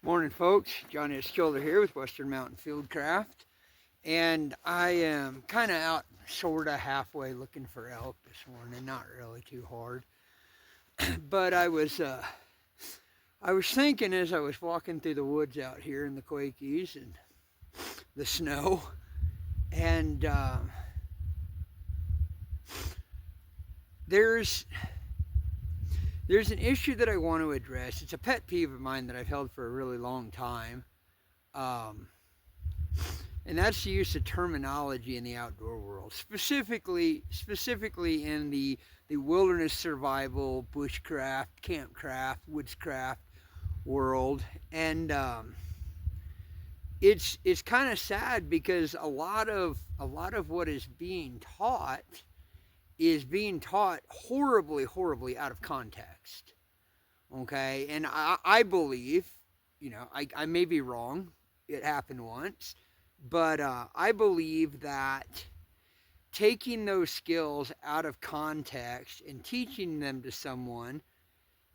Morning, folks. Johnny Skilder here with Western Mountain Fieldcraft, and I am kind of out, sort of halfway looking for elk this morning. Not really too hard, but I was thinking as I was walking through the woods out here in the Quakies and the snow, and there's there's an issue that I want to address. It's a pet peeve of mine that I've held for a really long time. Um, and that's the use of terminology in the outdoor world, specifically in the wilderness survival, bushcraft, campcraft, woodscraft world, and it's kind of sad because a lot of what is being taught horribly out of context. Okay, and I believe, I may be wrong. It happened once, but I believe that taking those skills out of context and teaching them to someone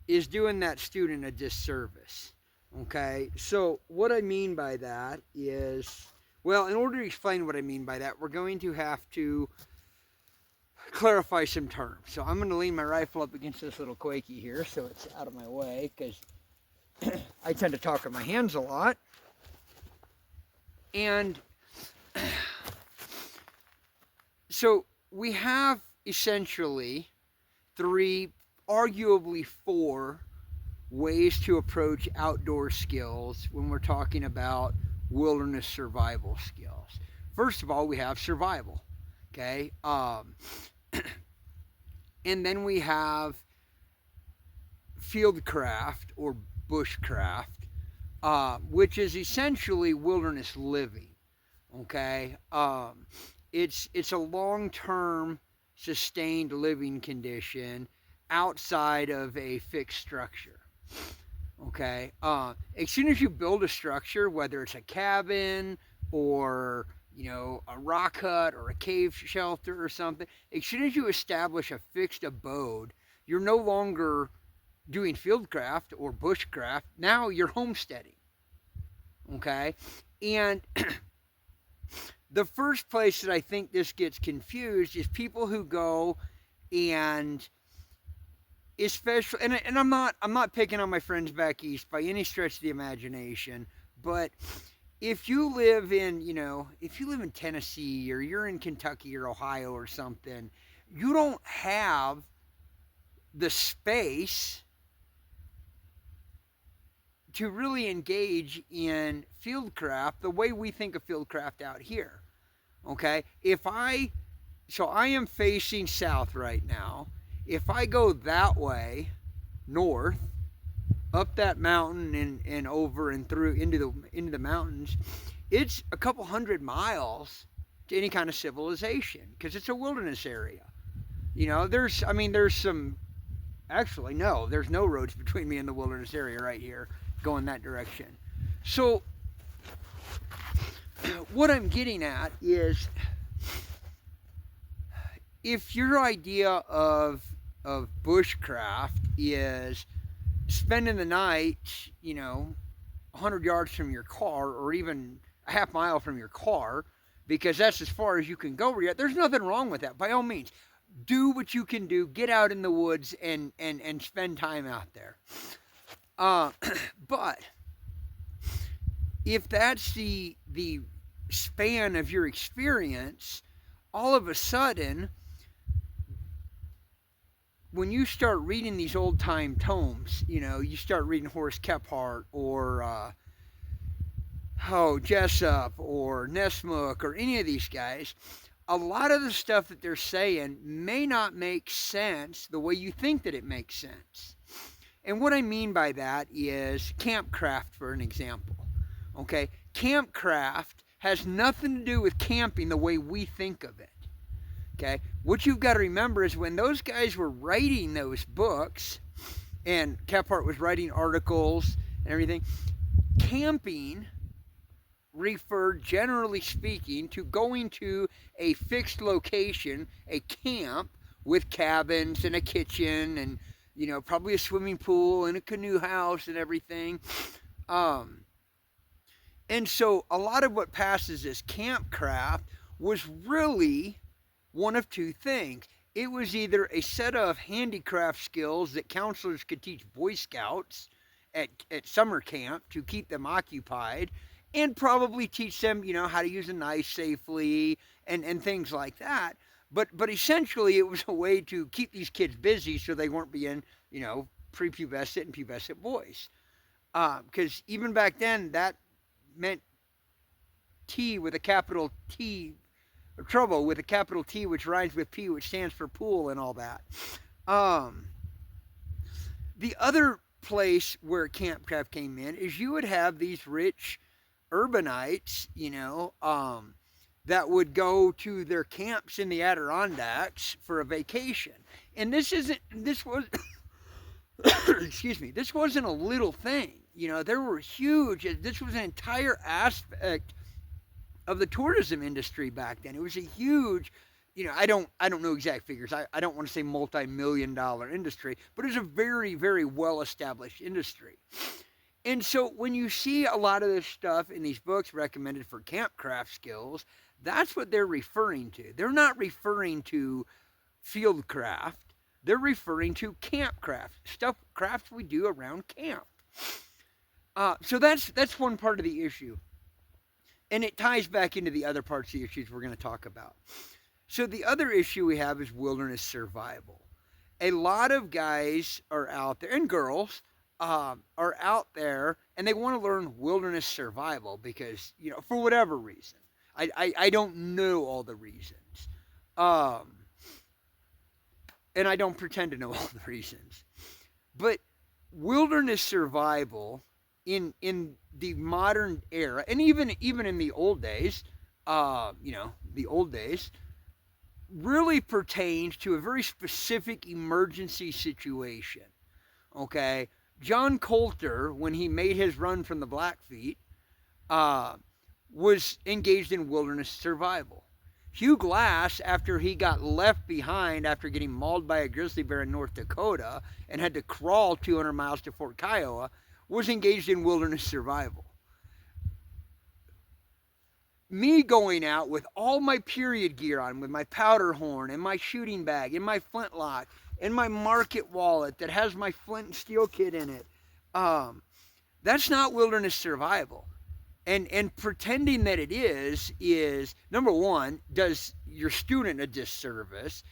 is doing that student a disservice. Okay, so what I mean by that is, well, in order to explain what I mean by that, we're going to have to clarify some terms. So I'm going to lean my rifle up against this little Quakey here so it's out of my way because I tend to talk with my hands a lot. And so we have essentially three, arguably four ways to approach outdoor skills when we're talking about wilderness survival skills. First of all, we have survival, okay? And then we have fieldcraft or bushcraft, which is essentially wilderness living. Okay, it's a long-term sustained living condition outside of a fixed structure. Okay, as soon as you build a structure, whether it's a cabin or a rock hut or a cave shelter or something, as soon as you establish a fixed abode, you're no longer doing fieldcraft or bushcraft. Now you're homesteading. Okay, and the first place that I think this gets confused is people who go and especially, and I'm not picking on my friends back east by any stretch of the imagination, but if you live in Tennessee or you're in Kentucky or Ohio or something, you don't have the space to really engage in fieldcraft the way we think of fieldcraft out here. Okay? So I am facing south right now. If I go that way, north, up that mountain and over and through into the mountains, it's a couple hundred miles to any kind of civilization because it's a wilderness area. There's some, actually no, there's no roads between me and the wilderness area right here going that direction. So what I'm getting at is, if your idea of bushcraft is spending the night, 100 yards from your car or even a half mile from your car, because that's as far as you can go, there's nothing wrong with that. By all means, do what you can do. Get out in the woods and spend time out there. But if that's the span of your experience, all of a sudden, when you start reading these old time tomes, you start reading Horace Kephart or Jessup or Nessmuk or any of these guys, a lot of the stuff that they're saying may not make sense the way you think that it makes sense. And what I mean by that is campcraft, for an example. Okay, campcraft has nothing to do with camping the way we think of it. Okay, what you've got to remember is when those guys were writing those books, and Kephart was writing articles and everything, camping referred, generally speaking, to going to a fixed location, a camp with cabins and a kitchen and probably a swimming pool and a canoe house and everything. Um, and so a lot of what passes as campcraft was really one of two things. It was either a set of handicraft skills that counselors could teach Boy Scouts at summer camp to keep them occupied, and probably teach them, how to use a knife safely and things like that. But essentially, it was a way to keep these kids busy so they weren't being, prepubescent and pubescent boys. Because even back then, that meant T with a capital T, or trouble with a capital T, which rhymes with P, which stands for pool and all that. Um, the other place where campcraft came in is you would have these rich urbanites, that would go to their camps in the Adirondacks for a vacation. And this was, excuse me, this wasn't a little thing. There were huge, this was an entire aspect of the tourism industry back then. It was a huge, I don't know exact figures. I don't want to say multi-million-dollar industry, but it was a very, very well-established industry. And so when you see a lot of this stuff in these books recommended for campcraft skills, that's what they're referring to. They're not referring to fieldcraft. They're referring to campcraft, crafts we do around camp. So that's one part of the issue. And it ties back into the other parts of the issues we're going to talk about. So the other issue we have is wilderness survival. A lot of guys are out there, and girls are out there, and they want to learn wilderness survival because, for whatever reason. I don't know all the reasons. And I don't pretend to know all the reasons. But wilderness survival in the modern era, and even in the old days, the old days, really pertains to a very specific emergency situation. Okay, John Coulter, when he made his run from the Blackfeet, was engaged in wilderness survival. Hugh Glass, after he got left behind after getting mauled by a grizzly bear in North Dakota and had to crawl 200 miles to Fort Kiowa, was engaged in wilderness survival. Me going out with all my period gear on, with my powder horn and my shooting bag and my flintlock and my market wallet that has my flint and steel kit in it, that's not wilderness survival. And pretending that it is, number one, does your student a disservice.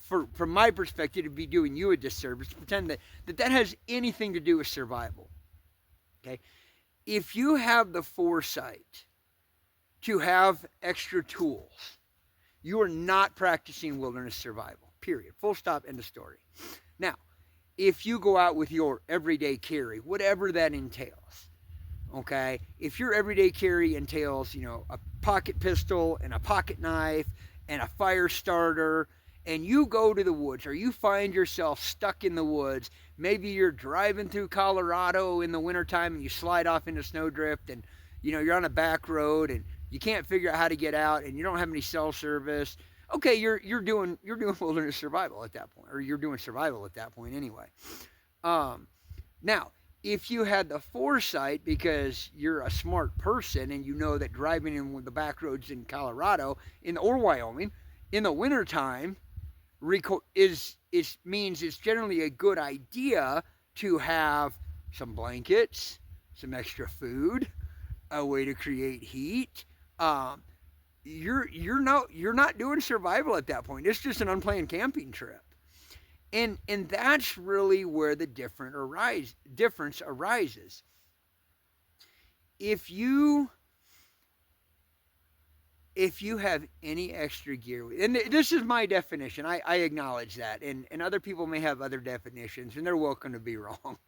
From my perspective, to be doing you a disservice to pretend that has anything to do with survival. Okay? If you have the foresight to have extra tools, you are not practicing wilderness survival. Period. Full stop, end of story. Now, if you go out with your everyday carry, whatever that entails, okay, if your everyday carry entails, a pocket pistol and a pocket knife and a fire starter, and you go to the woods, or you find yourself stuck in the woods, maybe you're driving through Colorado in the wintertime and you slide off into snowdrift, and you're on a back road and you can't figure out how to get out, and you don't have any cell service. Okay, you're doing wilderness survival at that point, or you're doing survival at that point anyway. Now, if you had the foresight, because you're a smart person and you know that driving in the back roads in Colorado or Wyoming in the wintertime means it's generally a good idea to have some blankets, some extra food, a way to create heat. You're not doing survival at that point. It's just an unplanned camping trip. And that's really where the difference arises. If you have any extra gear, and this is my definition, I acknowledge that, and other people may have other definitions, and they're welcome to be wrong.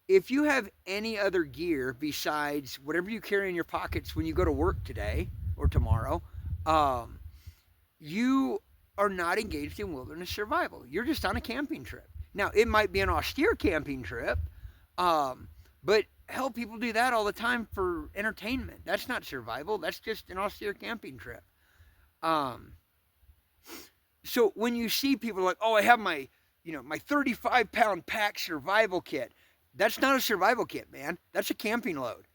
If you have any other gear besides whatever you carry in your pockets when you go to work today or tomorrow, you are not engaged in wilderness survival. You're just on a camping trip. Now, it might be an austere camping trip, but hell, people do that all the time for entertainment. That's not survival. That's just an austere camping trip. So when you see people like, oh, I have my 35-pound pack survival kit, That's not a survival kit, man. That's a camping load.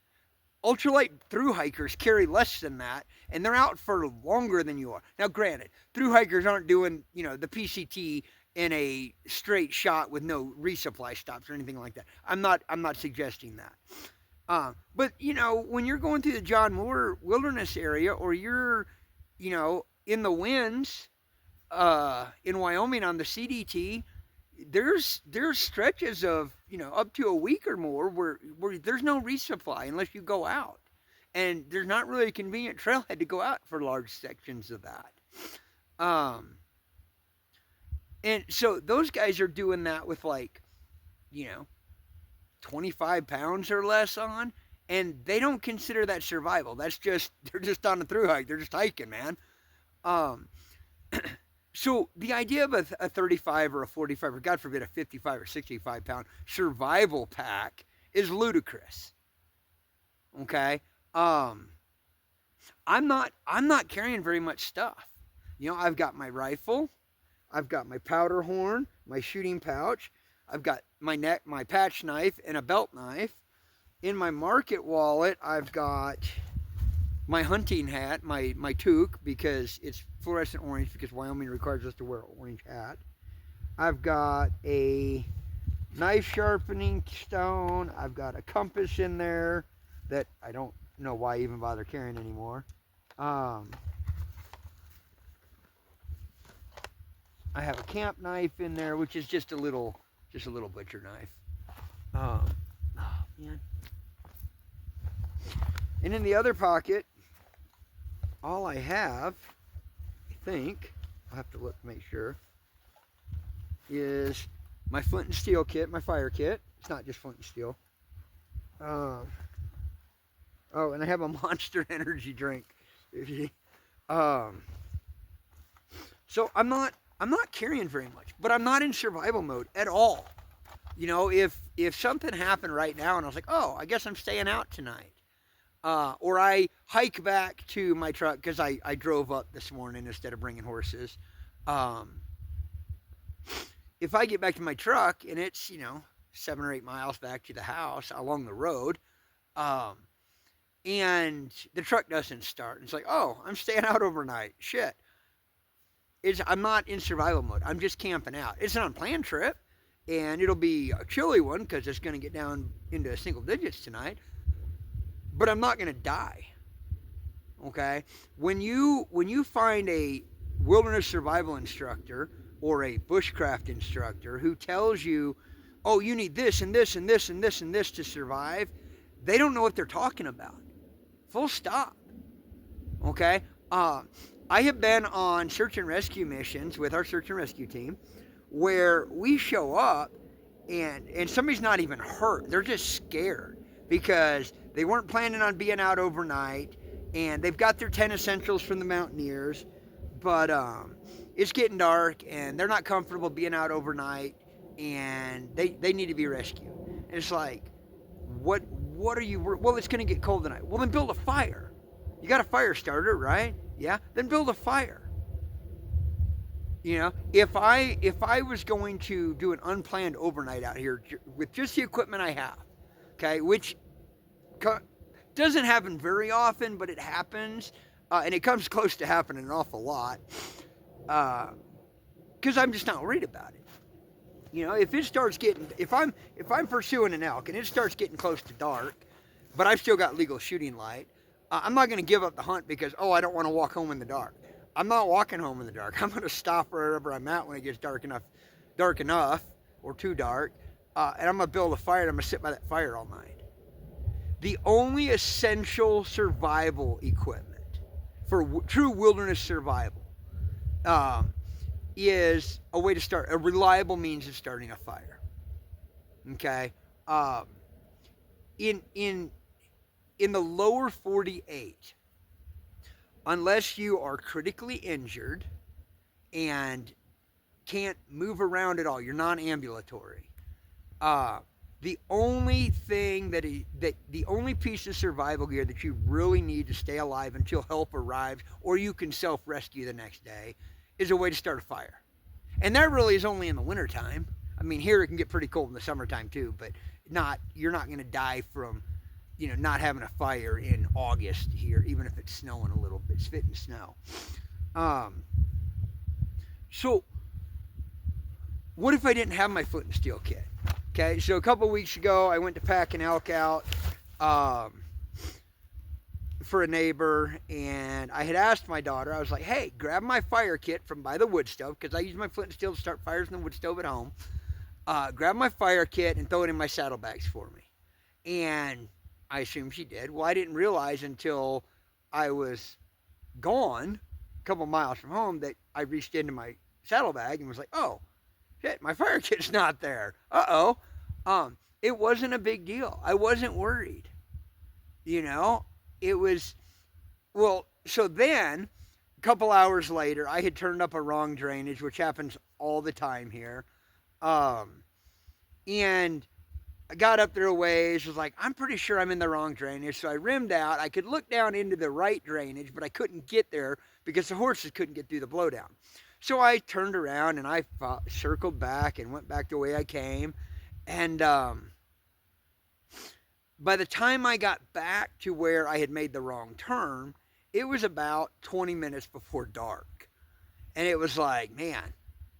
Ultralight through hikers carry less than that, and they're out for longer than you are. Now, granted, through hikers aren't doing, the PCT in a straight shot with no resupply stops or anything like that. I'm not suggesting that. But when you're going through the John Muir Wilderness area, or you're, in the winds, in Wyoming on the CDT, there's stretches of up to a week or more where there's no resupply unless you go out, and there's not really a convenient trailhead to go out for large sections of that. And so those guys are doing that with 25 pounds or less on, and they don't consider that survival. They're just on a through hike. They're just hiking, man. So the idea of a 35 or a 45 or God forbid a 55 or 65 pound survival pack is ludicrous. Okay, I'm not carrying very much stuff. I've got my rifle, I've got my powder horn, my shooting pouch, I've got my patch knife and a belt knife. In my market wallet, I've got my hunting hat, my toque, because it's fluorescent orange, because Wyoming requires us to wear an orange hat. I've got a knife sharpening stone. I've got a compass in there that I don't know why I even bother carrying anymore. I have a camp knife in there, which is just a little butcher knife. Oh man. And in the other pocket, all I have, I think, I'll have to look to make sure, is my flint and steel kit, my fire kit. It's not just flint and steel. And I have a Monster energy drink. So I'm not carrying very much, but I'm not in survival mode at all. If something happened right now and I was like, oh, I guess I'm staying out tonight. Or I hike back to my truck because I drove up this morning instead of bringing horses. If I get back to my truck and it's, 7 or 8 miles back to the house along the road, and the truck doesn't start, it's like, oh, I'm staying out overnight. Shit. I'm not in survival mode. I'm just camping out. It's an unplanned trip, and it'll be a chilly one because it's going to get down into single digits tonight. But I'm not going to die. Okay? When you find a wilderness survival instructor or a bushcraft instructor who tells you, oh, you need this and this and this and this and this to survive, they don't know what they're talking about. Full stop. Okay? I have been on search and rescue missions with our search and rescue team where we show up and somebody's not even hurt. They're just scared because they weren't planning on being out overnight, and they've got their 10 essentials from the mountaineers, but it's getting dark and they're not comfortable being out overnight, and they need to be rescued. And it's like, what are you, well, it's going to get cold tonight. Well, then build a fire. You got a fire starter, right? Yeah, then build a fire. If I was going to do an unplanned overnight out here with just the equipment I have, okay, which doesn't happen very often, but it happens, and it comes close to happening an awful lot, because I'm just not worried about it. If it starts getting, if I'm pursuing an elk and it starts getting close to dark, but I've still got legal shooting light, I'm not going to give up the hunt because, oh, I don't want to walk home in the dark. I'm not walking home in the dark. I'm going to stop wherever I'm at when it gets dark enough, or too dark, and I'm going to build a fire and I'm going to sit by that fire all night. The only essential survival equipment for true wilderness survival is a way to start, a reliable means of starting a fire. Okay? In the lower 48, unless you are critically injured and can't move around at all, you're non-ambulatory, the only thing the only piece of survival gear that you really need to stay alive until help arrives or you can self-rescue the next day is a way to start a fire. And that really is only in the wintertime. I mean, here it can get pretty cold in the summertime too, but you're not going to die from, not having a fire in August here, even if it's snowing a little bit, spitting snow. Um, so what if I didn't have my flint and steel kit? Okay, so a couple weeks ago, I went to pack an elk out um, for a neighbor, and I had asked my daughter, I was like, hey, grab my fire kit from by the wood stove, because I use my flint and steel to start fires in the wood stove at home. Grab my fire kit and throw it in my saddlebags for me. And I assumed she did. Well, I didn't realize until I was gone, a couple miles from home, that I reached into my saddlebag and was like, oh, shit, my fire kit's not there. Uh-oh. It wasn't a big deal. I wasn't worried. It was, well, so then, a couple hours later, I had turned up a wrong drainage, which happens all the time here. And I got up there a ways, was like, I'm pretty sure I'm in the wrong drainage. So I rimmed out. I could look down into the right drainage, but I couldn't get there because the horses couldn't get through the blowdown. So I turned around and I circled back and went back the way I came. And by the time I got back to where I had made the wrong turn, it was about 20 minutes before dark. And it was like, man,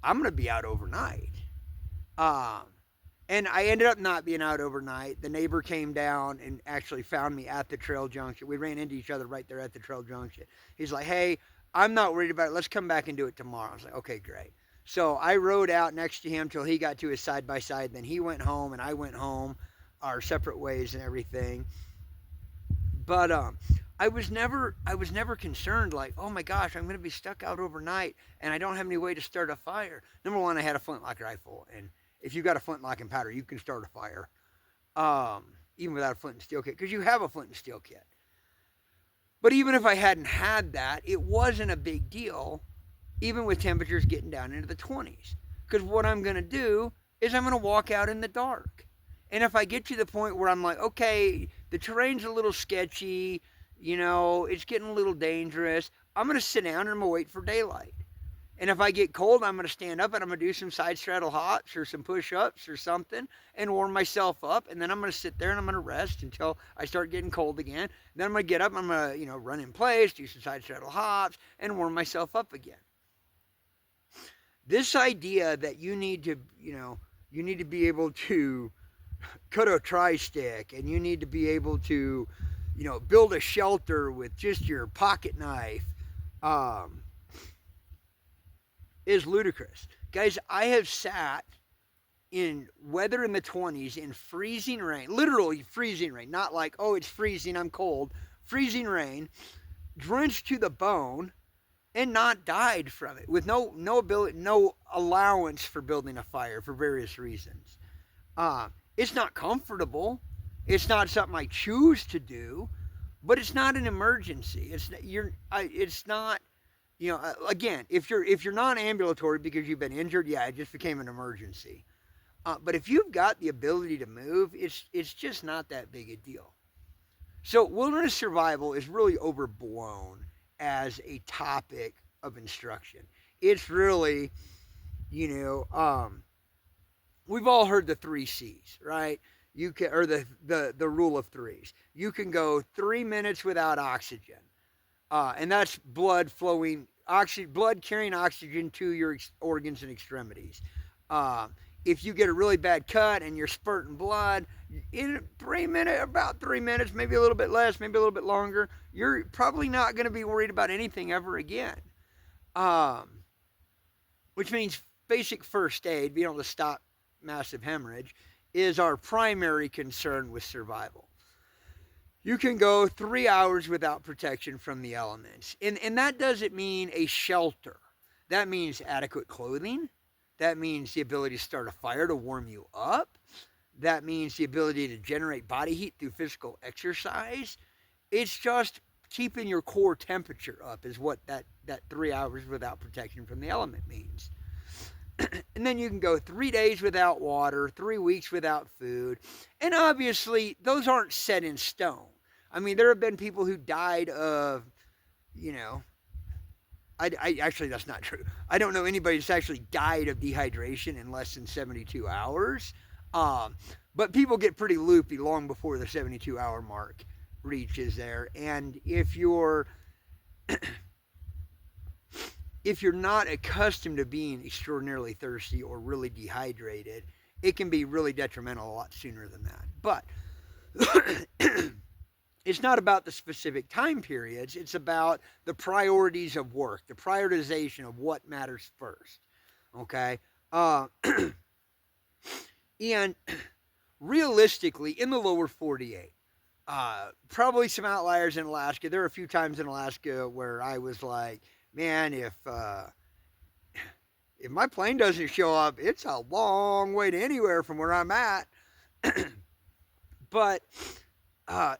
I'm going to be out overnight. And I ended up not being out overnight. The neighbor came down and actually found me at the trail junction. We ran into each other right there at the trail junction. He's like, hey, I'm not worried about it. Let's come back and do it tomorrow. I was like, okay, great. So I rode out next to him till he got to his side-by-side. Then he went home and I went home, our separate ways and everything. But I was never concerned like, oh my gosh, I'm going to be stuck out overnight and I don't have any way to start a fire. Number one, I had a flintlock rifle, and if you got a flintlock and powder, you can start a fire, even without a flint and steel kit, because you have a flint and steel kit. But even if I hadn't had that, it wasn't a big deal, even with temperatures getting down into the 20s. Because what I'm going to do is I'm going to walk out in the dark. And if I get to the point where I'm like, okay, the terrain's a little sketchy, it's getting a little dangerous, I'm going to sit down and I'm going to wait for daylight. And if I get cold, I'm going to stand up and I'm going to do some side straddle hops or some push-ups or something and warm myself up. And then I'm going to sit there and I'm going to rest until I start getting cold again. Then I'm going to get up, I'm going to, run in place, do some side straddle hops, and warm myself up again. This idea that you need to be able to cut a tri-stick and you need to be able to, build a shelter with just your pocket knife, is ludicrous. Guys, I have sat in weather in the 20s in freezing rain, literally freezing rain, not like, oh, it's freezing, I'm cold, freezing rain, drenched to the bone, and not died from it, with no ability, no allowance for building a fire for various reasons. It's not comfortable. It's not something I choose to do, but it's not an emergency. It's not. Again, if you're non-ambulatory because you've been injured, yeah, it just became an emergency. But if you've got the ability to move, it's just not that big a deal. So wilderness survival is really overblown as a topic of instruction. It's really, we've all heard the 3 C's, right? Or the rule of threes. You can go 3 minutes without oxygen. And that's blood carrying oxygen to your organs and extremities. If you get a really bad cut and you're spurting blood, in about 3 minutes, maybe a little bit less, maybe a little bit longer, you're probably not going to be worried about anything ever again. Which means basic first aid, being able to stop massive hemorrhage, is our primary concern with survival. You can go 3 hours without protection from the elements. And that doesn't mean a shelter. That means adequate clothing. That means the ability to start a fire to warm you up. That means the ability to generate body heat through physical exercise. It's just keeping your core temperature up is what that 3 hours without protection from the element means. And then you can go 3 days without water, 3 weeks without food. And obviously, those aren't set in stone. I mean, there have been people who died of, actually, that's not true. I don't know anybody that's actually died of dehydration in less than 72 hours. But people get pretty loopy long before the 72-hour mark reaches there. And if you're not accustomed to being extraordinarily thirsty or really dehydrated, it can be really detrimental a lot sooner than that. But it's not about the specific time periods. It's about the priorities of work, the prioritization of what matters first. Okay? And realistically, in the lower 48, probably some outliers in Alaska. There are a few times in Alaska where I was like, man, if my plane doesn't show up, it's a long way to anywhere from where I'm at. But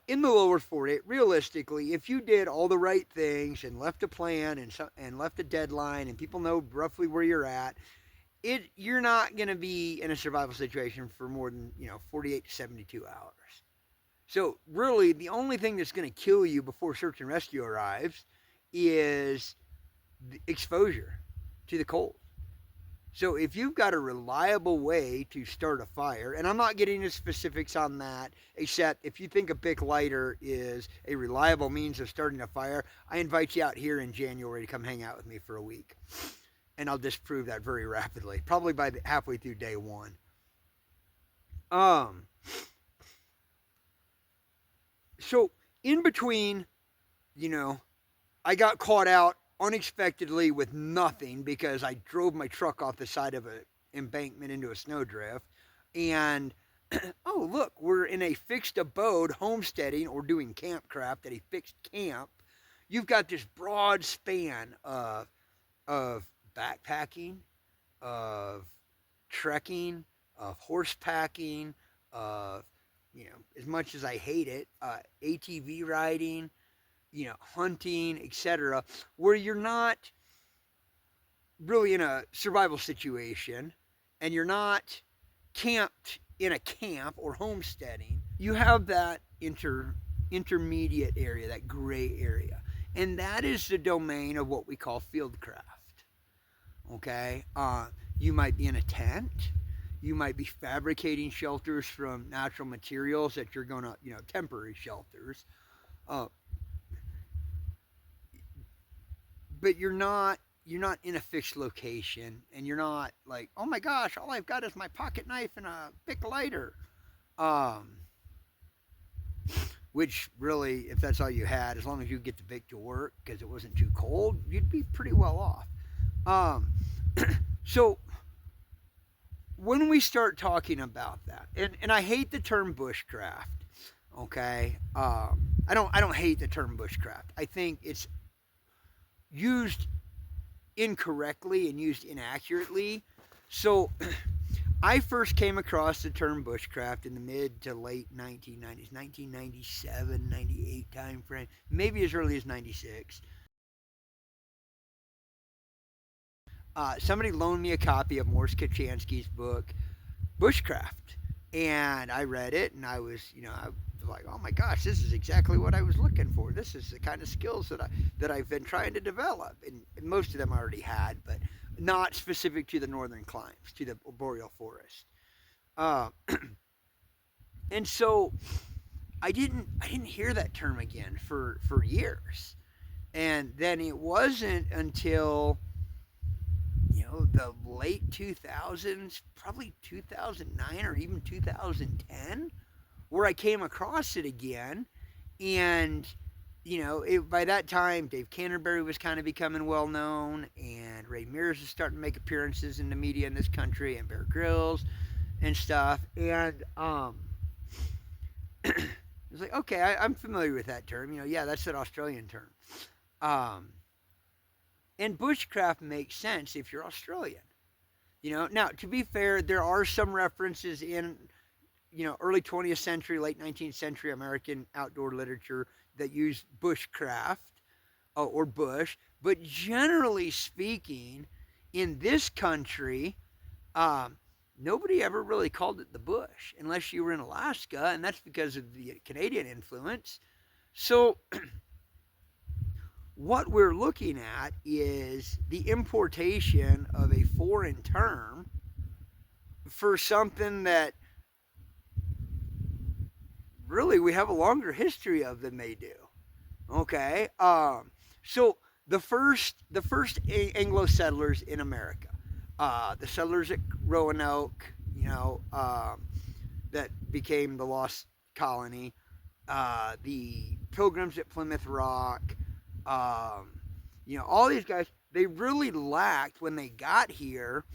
in the lower 48, realistically, if you did all the right things and left a plan and left a deadline and people know roughly where you're at, you're not going to be in a survival situation for more than 48 to 72 hours. So really, the only thing that's going to kill you before search and rescue arrives is the exposure to the cold. So if you've got a reliable way to start a fire, and I'm not getting into specifics on that, except if you think a Bic lighter is a reliable means of starting a fire, I invite you out here in January to come hang out with me for a week. And I'll disprove that very rapidly, probably by halfway through day one. So in between, I got caught out unexpectedly with nothing because I drove my truck off the side of an embankment into a snowdrift. And, oh, look, we're in a fixed abode homesteading or doing campcraft at a fixed camp. You've got this broad span of backpacking, of trekking, of horse packing, of, as much as I hate it, ATV riding, hunting, etc., where you're not really in a survival situation and you're not camped in a camp or homesteading. You have that intermediate area, that gray area. And that is the domain of what we call fieldcraft. Okay? You might be in a tent. You might be fabricating shelters from natural materials that you're going to, temporary shelters. But you're not in a fixed location, and you're not like, oh my gosh, all I've got is my pocket knife and a Bic lighter. Which really, if that's all you had, as long as you get the Bic to work because it wasn't too cold, you'd be pretty well off. So when we start talking about that, and I hate the term bushcraft, okay? I don't hate the term bushcraft. I think it's used incorrectly and used inaccurately. So I first came across the term bushcraft in the mid to late 1990s, 1997, 98 time frame, maybe as early as 96. Somebody loaned me a copy of Morris Kachansky's book, Bushcraft, and I read it, and I was like, oh my gosh, this is exactly what I was looking for. This is the kind of skills that I've been trying to develop, and most of them I already had, but not specific to the northern climes, to the boreal forest. And so I didn't hear that term again for years, and then it wasn't until the late 2000s, probably 2009 or even 2010, where I came across it again. And by that time, Dave Canterbury was kind of becoming well known, and Ray Mears was starting to make appearances in the media in this country, and Bear Grylls and stuff. And it was like, okay, I'm familiar with that term. Yeah, that's an Australian term. And bushcraft makes sense if you're Australian. Now, to be fair, there are some references in, early 20th century, late 19th century American outdoor literature that use bushcraft or bush. But generally speaking, in this country, nobody ever really called it the bush unless you were in Alaska, and that's because of the Canadian influence. So what we're looking at is the importation of a foreign term for something that really we have a longer history of than they do. Okay. So the first Anglo settlers in America, the settlers at Roanoke, that became the Lost Colony, the Pilgrims at Plymouth Rock, all these guys, they really lacked when they got here.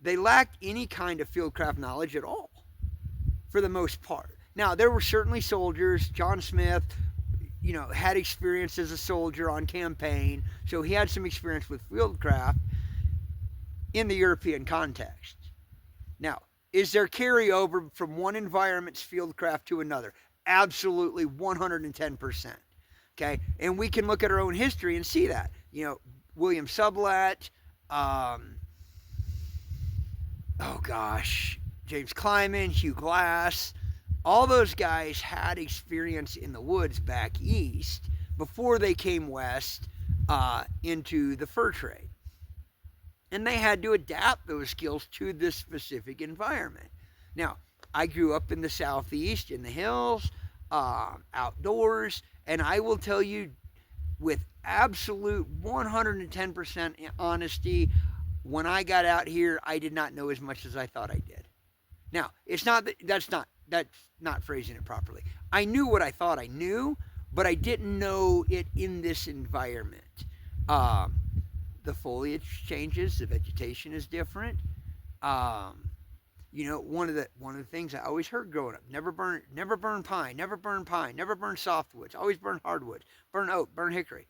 They lacked any kind of fieldcraft knowledge at all, for the most part. Now there were certainly soldiers. John Smith, had experience as a soldier on campaign, so he had some experience with fieldcraft in the European context. Now, is there carryover from one environment's fieldcraft to another? Absolutely, 110%. Okay, and we can look at our own history and see that. William Sublette, oh gosh, James Clyman, Hugh Glass, all those guys had experience in the woods back east before they came west into the fur trade. And they had to adapt those skills to this specific environment. Now, I grew up in the southeast, in the hills, outdoors, and I will tell you with absolute 110% honesty, when I got out here, I did not know as much as I thought I did. Now, it's not that's not phrasing it properly. I knew what I thought I knew, but I didn't know it in this environment. The foliage changes, the vegetation is different. One of the things I always heard growing up: never burn pine, never burn pine, never burn softwoods, always burn hardwoods, burn oak, burn hickory.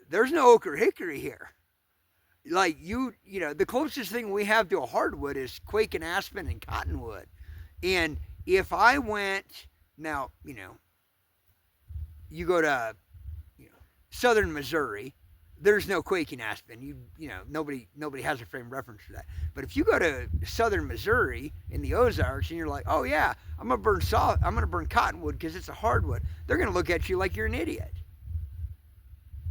There's no oak or hickory here. Like the closest thing we have to a hardwood is quake and aspen and cottonwood. And if I went now, you go to southern Missouri, there's no quaking aspen. Nobody has a frame reference for that. But if you go to southern Missouri in the Ozarks and you're like, oh yeah, I'm gonna burn cottonwood because it's a hardwood, they're gonna look at you like you're an idiot.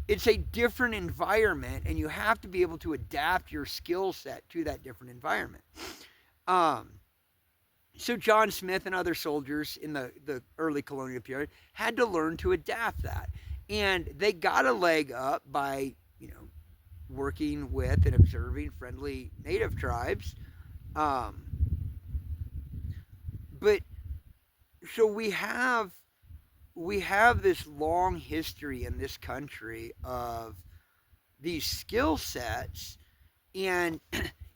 It's a different environment, and you have to be able to adapt your skill set to that different environment. So John Smith and other soldiers in the early colonial period had to learn to adapt that. And they got a leg up by, working with and observing friendly native tribes. But so we have this long history in this country of these skill sets, and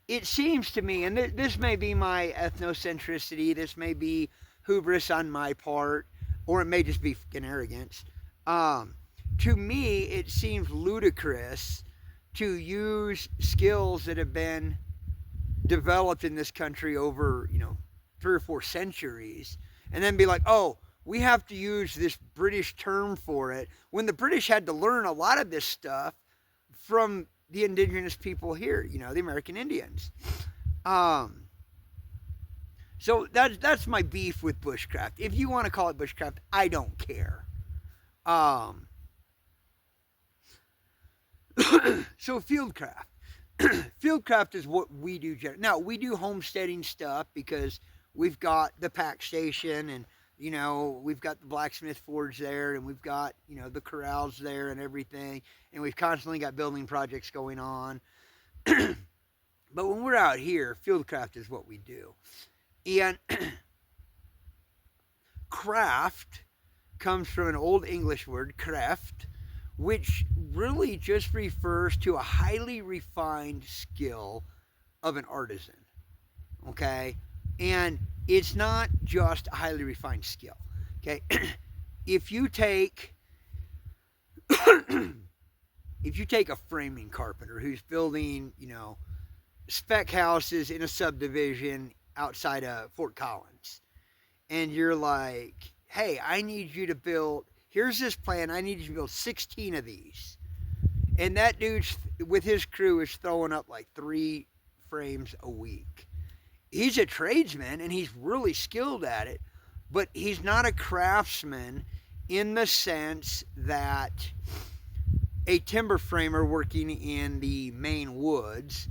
it seems to me, and this may be my ethnocentricity, this may be hubris on my part, or it may just be fucking arrogance. To me, it seems ludicrous to use skills that have been developed in this country over, 3 or 4 centuries, and then be like, oh, we have to use this British term for it, when the British had to learn a lot of this stuff from the indigenous people here, the American Indians. So that's my beef with bushcraft. If you want to call it bushcraft, I don't care. So fieldcraft. Fieldcraft is what we do. Now, we do homesteading stuff because we've got the pack station, and we've got the blacksmith forge there, and we've got, the corrals there and everything, and we've constantly got building projects going on. But when we're out here, fieldcraft is what we do. And craft comes from an old English word, creft, which really just refers to a highly refined skill of an artisan. Okay? And it's not just a highly refined skill. Okay? If you take a framing carpenter who's building, spec houses in a subdivision outside of Fort Collins, and you're like, hey, I need you to build, here's this plan, I need you to build 16 of these. And that dude with his crew is throwing up like 3 frames a week. He's a tradesman and he's really skilled at it, but he's not a craftsman in the sense that a timber framer working in the Maine woods,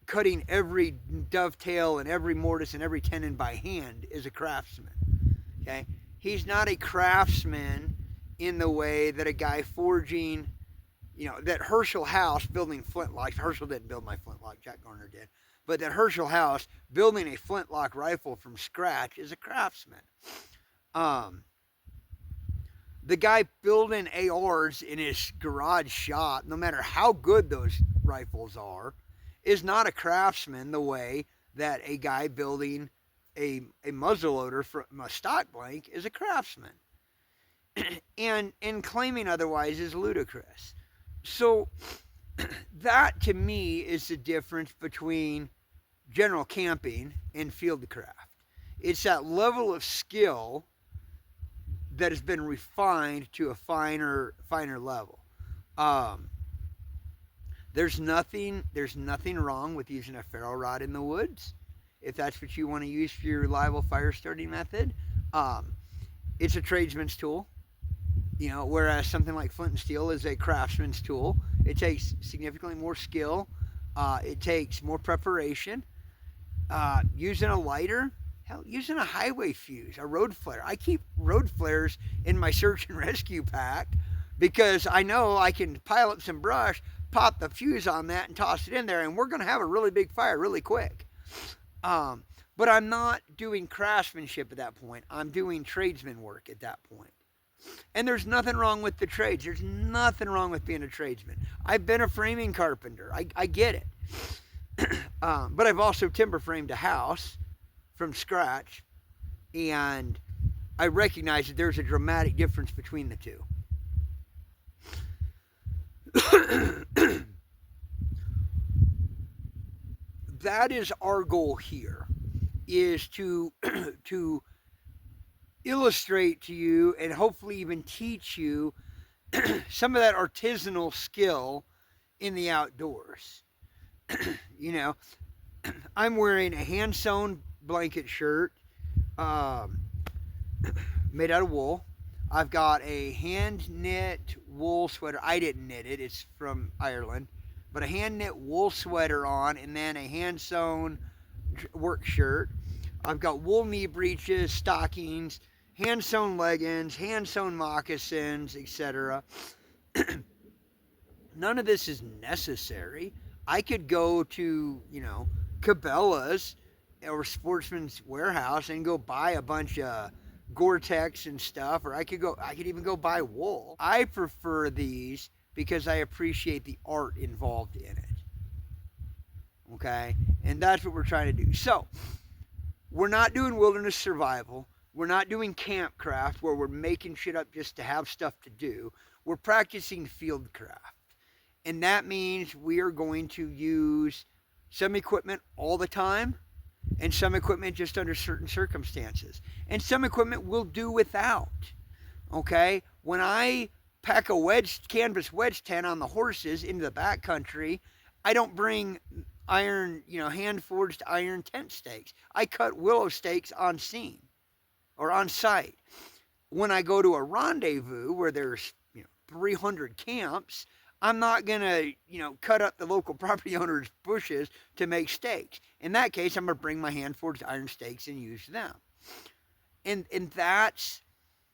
cutting every dovetail and every mortise and every tenon by hand is a craftsman. Okay, he's not a craftsman in the way that a guy forging, that Herschel House building flintlocks. Herschel didn't build my flintlock, Jack Garner did. But that Herschel House building a flintlock rifle from scratch is a craftsman. Um, the guy building ARs in his garage shop, no matter how good those rifles are, is not a craftsman the way that a guy building a muzzleloader from a stock blank is a craftsman. and claiming otherwise is ludicrous. So that to me is the difference between general camping and fieldcraft. It's that level of skill that has been refined to a finer level. Um, there's nothing wrong with using a ferro rod in the woods if that's what you want to use for your reliable fire starting method. Um, it's a tradesman's tool, whereas something like flint and steel is a craftsman's tool. It takes significantly more skill. It takes more preparation. Using a lighter, hell, using a highway fuse, a road flare. I keep road flares in my search and rescue pack because I know I can pile up some brush, pop the fuse on that, and toss it in there, and we're going to have a really big fire really quick. But I'm not doing craftsmanship at that point. I'm doing tradesman work at that point. And there's nothing wrong with the trades. There's nothing wrong with being a tradesman. I've been a framing carpenter. I get it. But I've also timber framed a house from scratch, and I recognize that there's a dramatic difference between the two. That is our goal here, is to to illustrate to you and hopefully even teach you some of that artisanal skill in the outdoors. I'm wearing a hand sewn blanket shirt made out of wool. I've got a hand knit wool sweater. I didn't knit it, it's from Ireland. But a hand knit wool sweater on, and then a hand sewn work shirt. I've got wool knee breeches, stockings, hand sewn leggings, hand sewn moccasins, etc. None of this is necessary. I could go to, Cabela's or Sportsman's Warehouse and go buy a bunch of Gore-Tex and stuff, or I could even go buy wool. I prefer these because I appreciate the art involved in it. Okay? And that's what we're trying to do. So, we're not doing wilderness survival. We're not doing campcraft where we're making shit up just to have stuff to do. We're practicing fieldcraft. And that means we are going to use some equipment all the time and some equipment just under certain circumstances. And some equipment we'll do without. Okay? When I pack a canvas wedge tent on the horses into the backcountry, I don't bring iron, hand-forged iron tent stakes. I cut willow stakes on scene or on site. When I go to a rendezvous where there's 300 camps, I'm not going to, cut up the local property owner's bushes to make stakes. In that case, I'm going to bring my hand-forged iron stakes and use them. And that's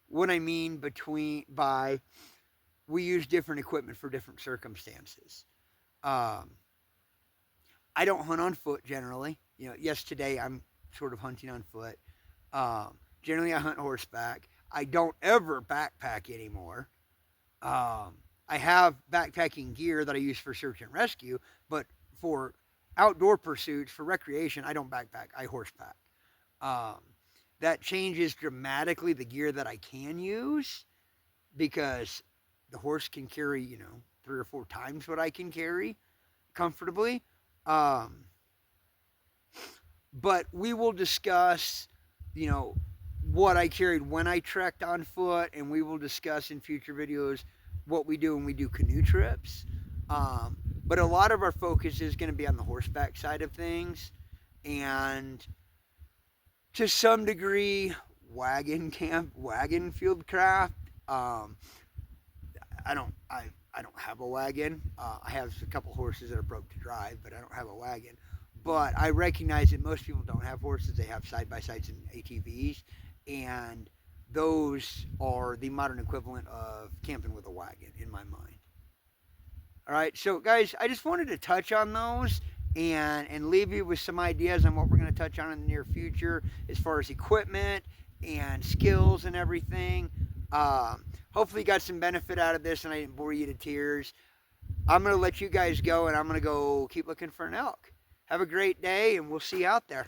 what I mean by we use different equipment for different circumstances. I don't hunt on foot generally. Yes, today I'm sort of hunting on foot. Generally, I hunt horseback. I don't ever backpack anymore. I have backpacking gear that I use for search and rescue, but for outdoor pursuits, for recreation, I don't backpack. I horseback. That changes dramatically the gear that I can use because the horse can carry, 3 or 4 times what I can carry comfortably. But we will discuss, what I carried when I trekked on foot, and we will discuss in future videos what we do when we do canoe trips. But a lot of our focus is going to be on the horseback side of things, and to some degree, wagon fieldcraft. I don't have a wagon. I have a couple horses that are broke to drive, but I don't have a wagon. But I recognize that most people don't have horses. They have side by sides and ATVs, and those are the modern equivalent of camping with a wagon in my mind. All right, so guys, I just wanted to touch on those and leave you with some ideas on what we're going to touch on in the near future as far as equipment and skills and everything. Hopefully, you got some benefit out of this, and I didn't bore you to tears. I'm going to let you guys go, and I'm going to go keep looking for an elk. Have a great day, and we'll see you out there.